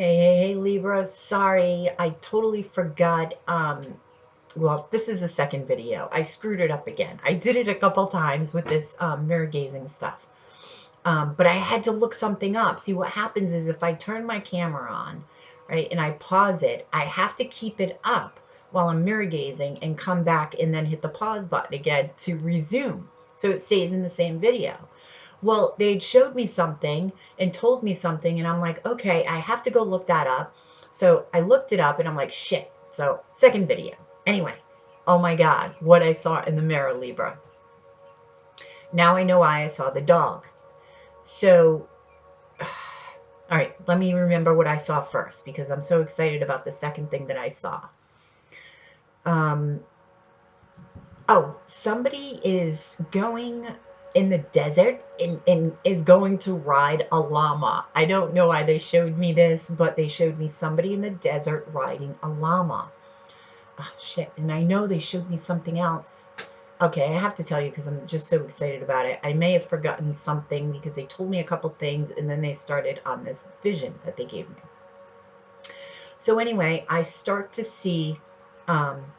Hey, Libra. Sorry, I totally forgot. Well, this is the second video. I screwed it up again. I did it a couple times with this mirror gazing stuff. But I had to look something up. See, what happens is if I turn my camera on, right, and I pause it, I have to keep it up while I'm mirror gazing and come back and then hit the pause button again to resume. So it stays in the same video. Well, they showed me something and told me something, and I'm like, okay, I have to go look that up. So I looked it up and I'm like, shit. So, second video. Anyway, oh my God, what I saw in the mirror, Libra. Now I know why I saw the dog. So, all right, let me remember what I saw first because I'm so excited about the second thing that I saw. Um, oh, somebody is going in the desert and is going to ride a llama. I don't know why they showed me this, but they showed me somebody in the desert riding a llama. Oh, shit. And I know they showed me something else. Okay, I have to tell you because I'm just so excited about it. I may have forgotten something because they told me a couple things and then they started on this vision that they gave me. So anyway, I start to see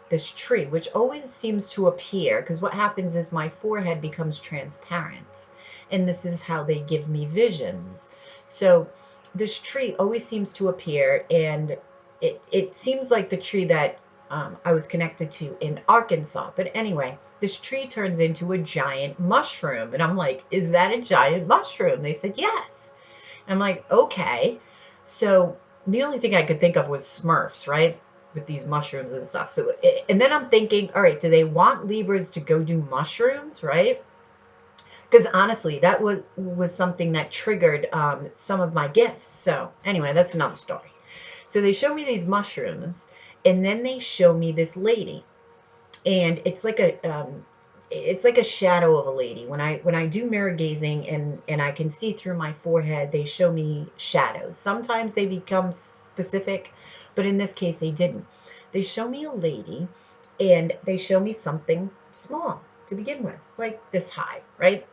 this tree, which always seems to appear, because what happens is my forehead becomes transparent, and this is how they give me visions. So this tree always seems to appear, and it seems like the tree that I was connected to in Arkansas. But anyway, this tree turns into a giant mushroom, and I'm like, is that a giant mushroom? They said, yes. I'm like, okay. So the only thing I could think of was Smurfs, right? With these mushrooms and stuff. So, and then I'm thinking, all right, do they want Libras to go do mushrooms, right? Because honestly, that was something that triggered some of my gifts. So anyway, that's another story. So they show me these mushrooms, and then they show me this lady, and it's like a shadow of a lady. When I do mirror gazing and I can see through my forehead, they show me shadows. Sometimes they become specific, but in this case they didn't. They show me a lady and they show me something small to begin with, like this high, right?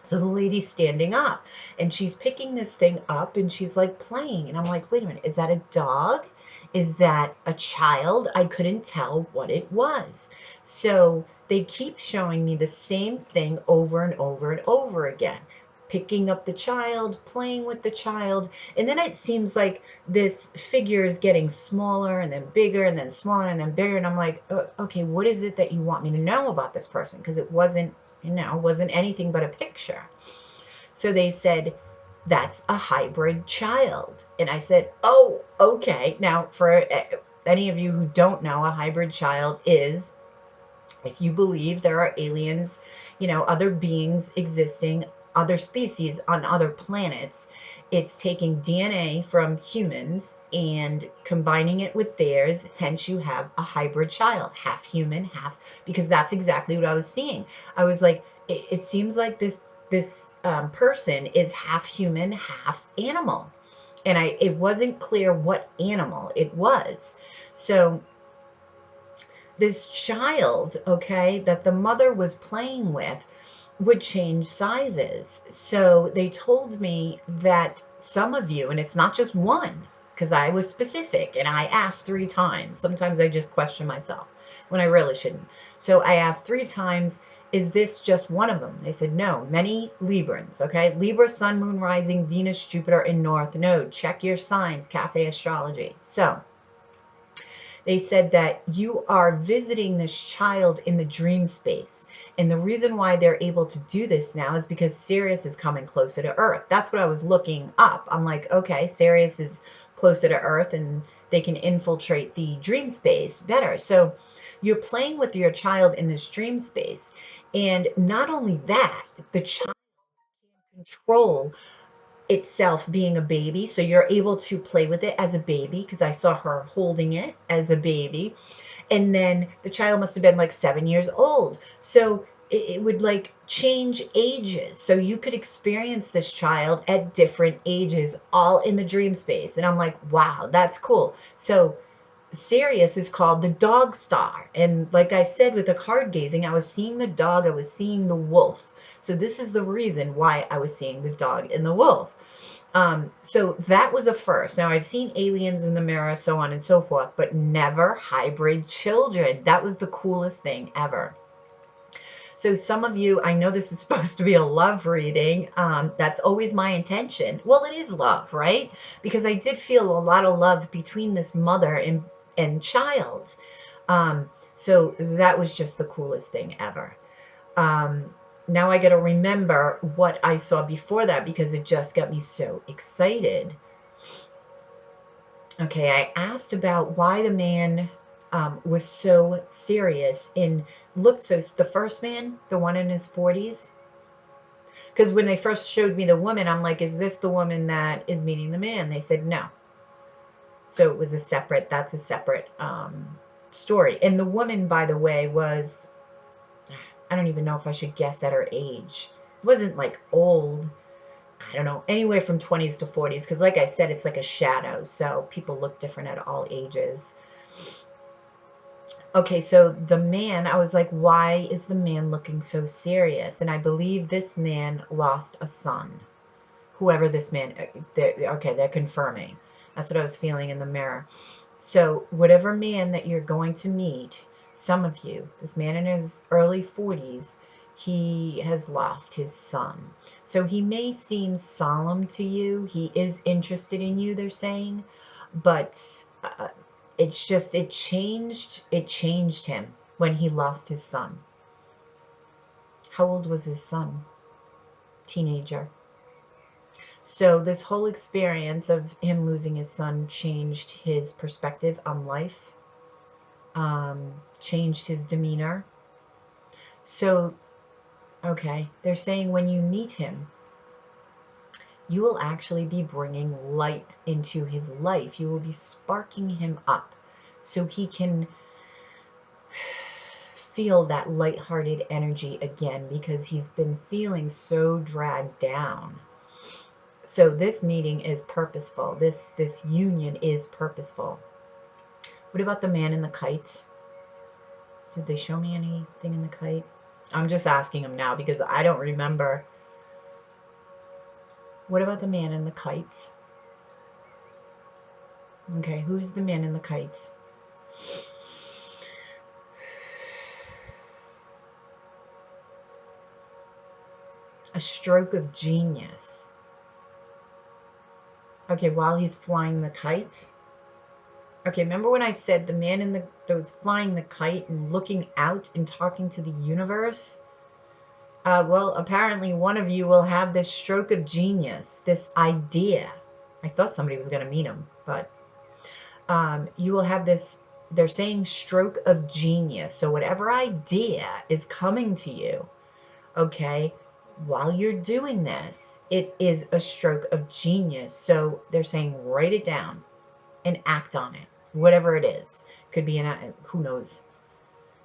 So the lady's standing up and she's picking this thing up and she's like playing. And I'm like, wait a minute, is that a dog? Is that a child? I couldn't tell what it was. So they keep showing me the same thing over and over and over again. Picking up the child, playing with the child. And then it seems like this figure is getting smaller and then bigger and then smaller and then bigger. And I'm like, okay, what is it that you want me to know about this person? Because it wasn't anything but a picture. So they said, that's a hybrid child. And I said, oh, okay. Now, for any of you who don't know, a hybrid child is, if you believe there are aliens, other beings existing, other species on other planets, it's taking DNA from humans and combining it with theirs. Hence, you have a hybrid child, half human, half, because that's exactly what I was seeing. I was like, it seems like this person is half human, half animal, and it wasn't clear what animal it was. So this child, okay, that the mother was playing with would change sizes. So they told me that some of you, and it's not just one, because I was specific and I asked 3 times. Sometimes I just question myself when I really shouldn't. So I asked 3 times, is this just one of them? They said, no, many Librans, okay? Libra, Sun, Moon, Rising, Venus, Jupiter, and North Node. Check your signs, Cafe Astrology. So they said that you are visiting this child in the dream space. And the reason why they're able to do this now is because Sirius is coming closer to Earth. That's what I was looking up. I'm like, okay, Sirius is closer to Earth and they can infiltrate the dream space better. So you're playing with your child in this dream space. And not only that, the child can control itself being a baby. So you're able to play with it as a baby because I saw her holding it as a baby. And then the child must have been like 7 years old. So it would like change ages. So you could experience this child at different ages, all in the dream space. And I'm like, wow, that's cool. So Sirius is called the dog star. And like I said, with the card gazing, I was seeing the dog, I was seeing the wolf. So this is the reason why I was seeing the dog and the wolf. So that was a first. Now, I've seen aliens in the mirror, so on and so forth, but never hybrid children. That was the coolest thing ever. So some of you, I know this is supposed to be a love reading. That's always my intention. Well, it is love, right? Because I did feel a lot of love between this mother and child. So that was just the coolest thing ever. Now I got to remember what I saw before that because it just got me so excited. Okay, I asked about why the man was so serious and looked so, the first man, the one in his 40s, because when they first showed me the woman, I'm like, is this the woman that is meeting the man? They said no. So it was a separate, that's a separate story. And the woman, by the way, was, I don't even know if I should guess at her age. It wasn't like old. I don't know, anywhere from 20s to 40s, because like I said, it's like a shadow, so people look different at all ages. Okay, so the man, I was like, why is the man looking so serious? And I believe this man lost a son. Whoever this man, okay, they're confirming. That's what I was feeling in the mirror. So whatever man that you're going to meet, some of you, this man in his early 40s, he has lost his son. So he may seem solemn to you. He is interested in you, they're saying, but it's just, it changed him when he lost his son. How old was his son? Teenager. So this whole experience of him losing his son changed his perspective on life, changed his demeanor. So, okay, they're saying when you meet him, you will actually be bringing light into his life. You will be sparking him up so he can feel that lighthearted energy again, because he's been feeling so dragged down. So this meeting is purposeful. This union is purposeful. What about the man in the kite? Did they show me anything in the kite? I'm just asking him now because I don't remember. What about the man in the kite? Okay, who's the man in the kite? A stroke of genius. Okay, while he's flying the kite. Okay, remember when I said the man in that was flying the kite and looking out and talking to the universe? Well, apparently one of you will have this stroke of genius, this idea. I thought somebody was going to meet him, but you will have this, they're saying stroke of genius. So whatever idea is coming to you, okay, while you're doing this, it is a stroke of genius. So they're saying write it down and act on it, whatever it is. Could be who knows,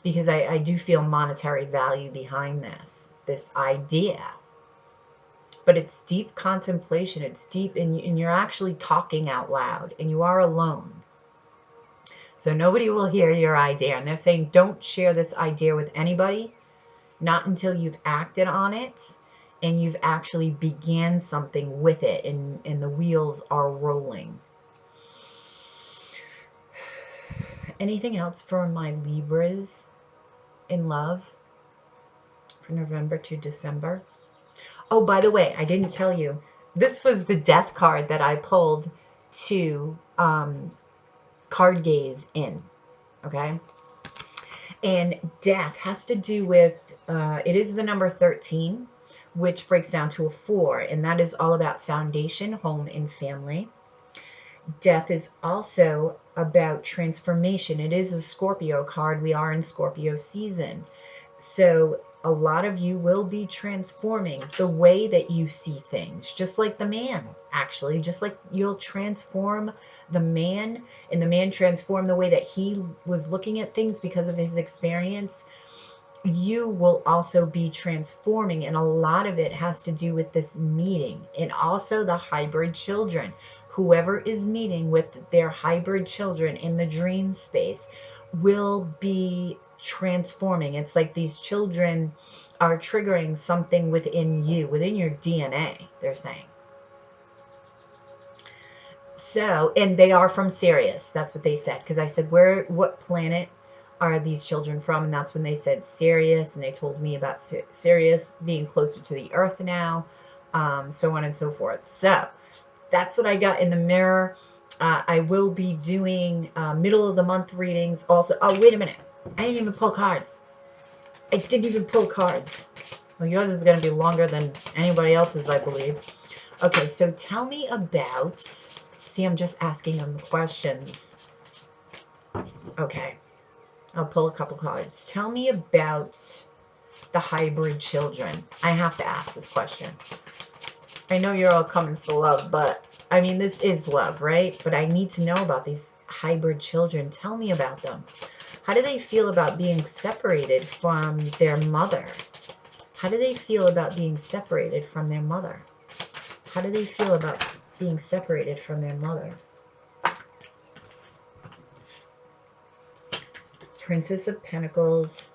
because I do feel monetary value behind this idea. But it's deep contemplation. It's deep, and you're actually talking out loud, and you are alone. So nobody will hear your idea. And they're saying don't share this idea with anybody, not until you've acted on it and you've actually began something with it, and the wheels are rolling. Anything else for my Libras in love for November to December? Oh, by the way, I didn't tell you. This was the death card that I pulled to card gaze in. Okay? And death has to do with, it is the number 13, which breaks down to a 4. And that is all about foundation, home, and family. Death is also about transformation. It is a Scorpio card. We are in Scorpio season. So a lot of you will be transforming the way that you see things, just like the man, actually, just like you'll transform the man, and the man transform the way that he was looking at things because of his experience. You will also be transforming, and a lot of it has to do with this meeting, and also the hybrid children. Whoever is meeting with their hybrid children in the dream space will be transforming. It's like these children are triggering something within you, within your DNA, they're saying. So, and they are from Sirius. That's what they said. Because I said, what planet are these children from? And that's when they said Sirius. And they told me about Sirius being closer to the Earth now, so on and so forth. So that's what I got in the mirror. I will be doing middle of the month readings also. Oh, wait a minute. I didn't even pull cards. I didn't even pull cards. Well, yours is going to be longer than anybody else's, I believe. Okay, so tell me about... See, I'm just asking them questions. Okay, I'll pull a couple cards. Tell me about the hybrid children. I have to ask this question. I know you're all coming for love, but I mean, this is love, right? But I need to know about these hybrid children. Tell me about them. How do they feel about being separated from their mother? How do they feel about being separated from their mother? How do they feel about being separated from their mother? Princess of Pentacles,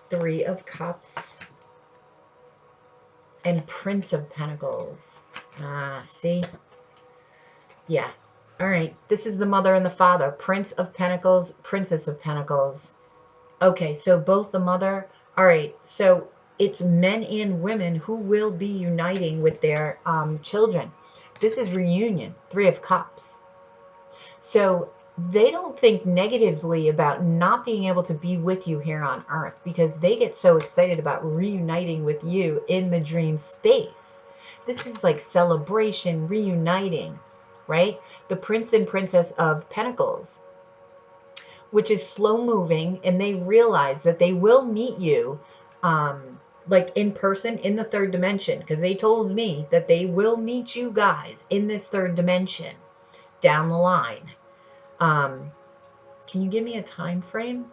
Three of Cups, and Prince of Pentacles. See? Yeah. All right. This is the mother and the father. Prince of Pentacles, Princess of Pentacles. Okay, so both the mother. All right, so it's men and women who will be uniting with their children. This is reunion, Three of Cups. So they don't think negatively about not being able to be with you here on Earth because they get so excited about reuniting with you in the dream space. This is like celebration, reuniting, right? The Prince and Princess of Pentacles, which is slow moving, and they realize that they will meet you like in person in the third dimension, because they told me that they will meet you guys in this third dimension down the line. Can you give me a time frame?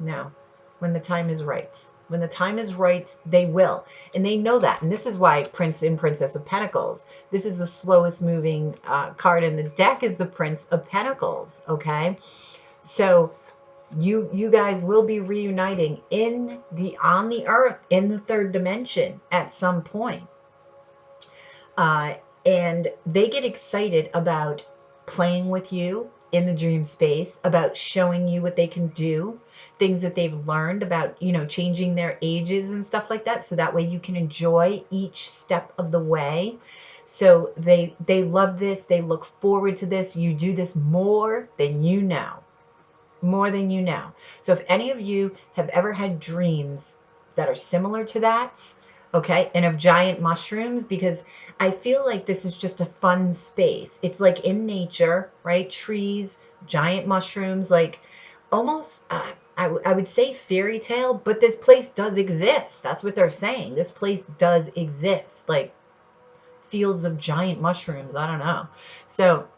No. When the time is right. When the time is right, they will. And they know that. And this is why Prince and Princess of Pentacles. This is the slowest moving card in the deck, is the Prince of Pentacles. Okay? So you guys will be reuniting on the earth in the third dimension at some point. And they get excited about playing with you in the dream space, about showing you what they can do, things that they've learned about, changing their ages and stuff like that. So that way you can enjoy each step of the way. So they love this. They look forward to this. You do this more than you know. More than you know. So if any of you have ever had dreams that are similar to that, okay, and of giant mushrooms, because I feel like this is just a fun space. It's like in nature, right? Trees, giant mushrooms, like almost, I would say fairy tale, but this place does exist. That's what they're saying. This place does exist, like fields of giant mushrooms. I don't know. So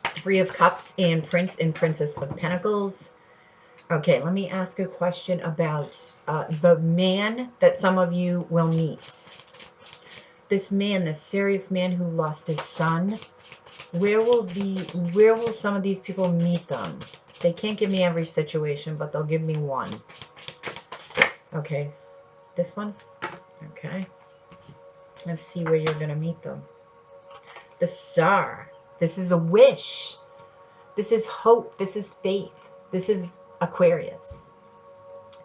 Three of Cups and Prince and Princess of Pentacles. Okay, let me ask a question about the man that some of you will meet. This man, this serious man who lost his son, where will some of these people meet them? They can't give me every situation, but they'll give me one. Okay, this one? Okay. Let's see where you're going to meet them. The Star. This is a wish. This is hope. This is faith. This is Aquarius.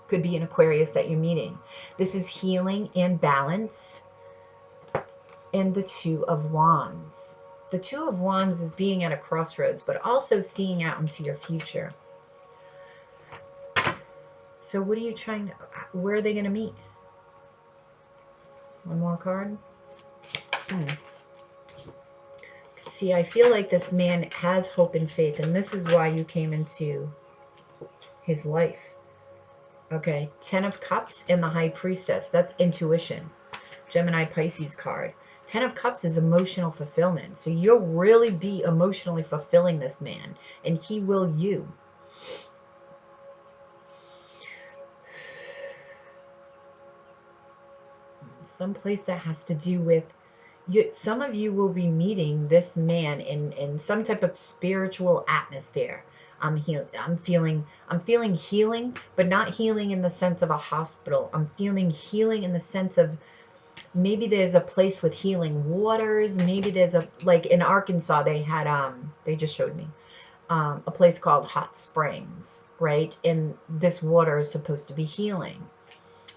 Could be an Aquarius that you're meeting. This is healing and balance. And the Two of Wands. The Two of Wands is being at a crossroads, but also seeing out into your future. So what are you trying to... Where are they going to meet? One more card. See, I feel like this man has hope and faith, and this is why you came into his life. Okay, Ten of Cups and the High Priestess. That's intuition. Gemini Pisces card. Ten of Cups is emotional fulfillment. So you'll really be emotionally fulfilling this man, and he will you. Someplace that has to do with... some of you will be meeting this man in some type of spiritual atmosphere. I'm feeling healing, but not healing in the sense of a hospital. I'm feeling healing in the sense of Maybe there's a place with healing waters. Maybe there's a, like in Arkansas, they had, they just showed me, a place called Hot Springs, right? And this water is supposed to be healing,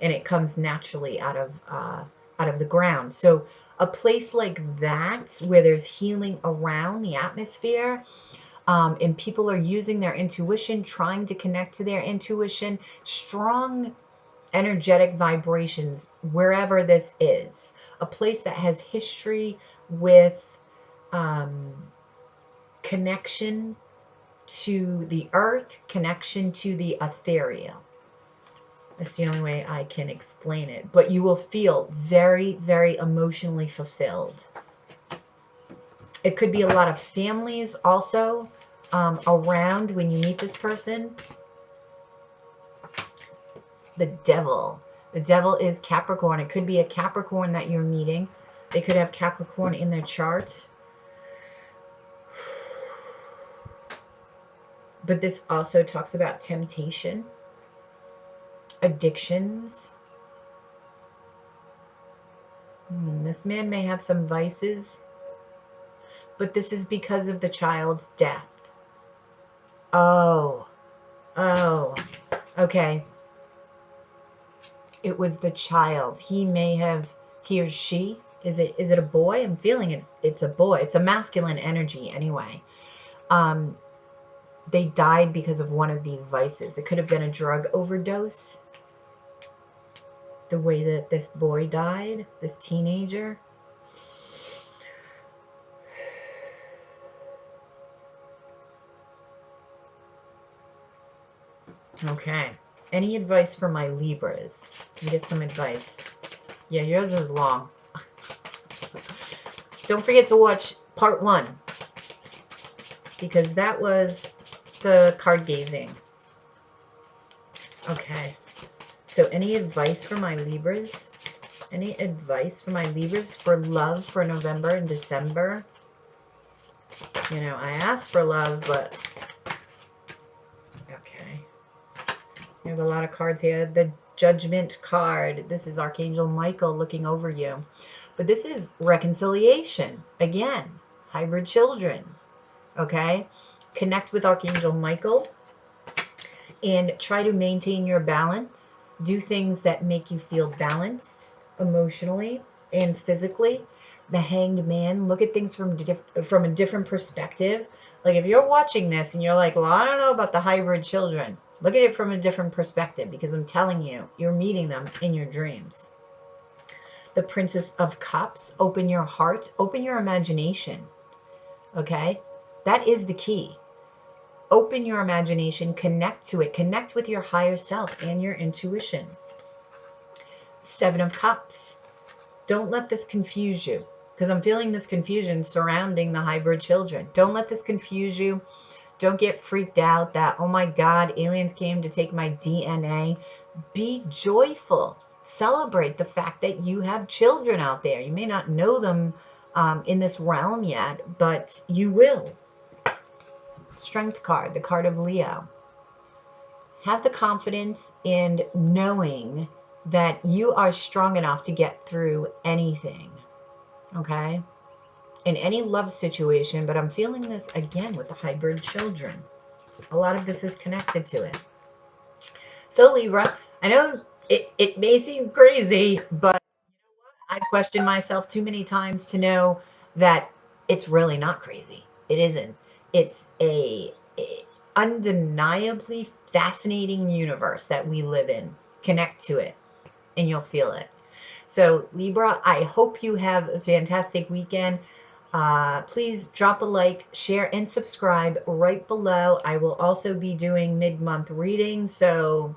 and it comes naturally out of the ground. So a place like that where there's healing around the atmosphere, and people are using their intuition, trying to connect to their intuition, strong energetic vibrations wherever this is, a place that has history with um, connection to the earth, connection to the ethereal. That's the only way I can explain it. But you will feel very, very emotionally fulfilled. It could be a lot of families also around when you meet this person. The devil. The devil is Capricorn. It could be a Capricorn that you're meeting. They could have Capricorn in their chart. But this also talks about temptation, addictions. This man may have some vices, but this is because of the child's death. Oh, okay. It was the child. He may have, he or she, is it a boy? I'm feeling it's a boy. It's a masculine energy anyway. They died because of one of these vices. It could have been a drug overdose. The way that this boy died, this teenager. Okay. Any advice for my Libras? Can get some advice. Yeah, yours is long. Don't forget to watch part 1, because that was the card gazing. Okay. So any advice for my Libras? Any advice for my Libras for love for November and December? You know, I asked for love, but okay. We have a lot of cards here. The Judgment card. This is Archangel Michael looking over you. But this is reconciliation. Again, hybrid children. Okay? Connect with Archangel Michael and try to maintain your balance. Do things that make you feel balanced emotionally and physically. The Hanged Man, look at things from a different perspective. Like if you're watching this and you're like, well, I don't know about the hybrid children. Look at it from a different perspective, because I'm telling you, you're meeting them in your dreams. The Princess of Cups, open your heart, open your imagination. Okay? That is the key. Open your imagination, connect to it, connect with your higher self and your intuition. Seven of Cups. Don't let this confuse you, because I'm feeling this confusion surrounding the hybrid children. Don't let this confuse you. Don't get freaked out that, oh my God, aliens came to take my DNA. Be joyful. Celebrate the fact that you have children out there. You may not know them in this realm yet, but you will. Strength card, the card of Leo. Have the confidence in knowing that you are strong enough to get through anything, okay? In any love situation, but I'm feeling this again with the hybrid children. A lot of this is connected to it. So Libra, I know it may seem crazy, but you know what? I've questioned myself too many times to know that it's really not crazy. It isn't. It's a undeniably fascinating universe that we live in. Connect to it and you'll feel it. So Libra, I hope you have a fantastic weekend. Please drop a like, share, and subscribe right below. I will also be doing mid-month readings, so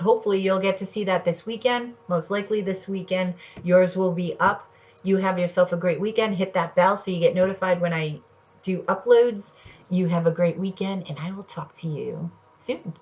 hopefully you'll get to see that this weekend. Most likely this weekend. Yours will be up. You have yourself a great weekend. Hit that bell so you get notified when I do uploads. You have a great weekend, and I will talk to you soon.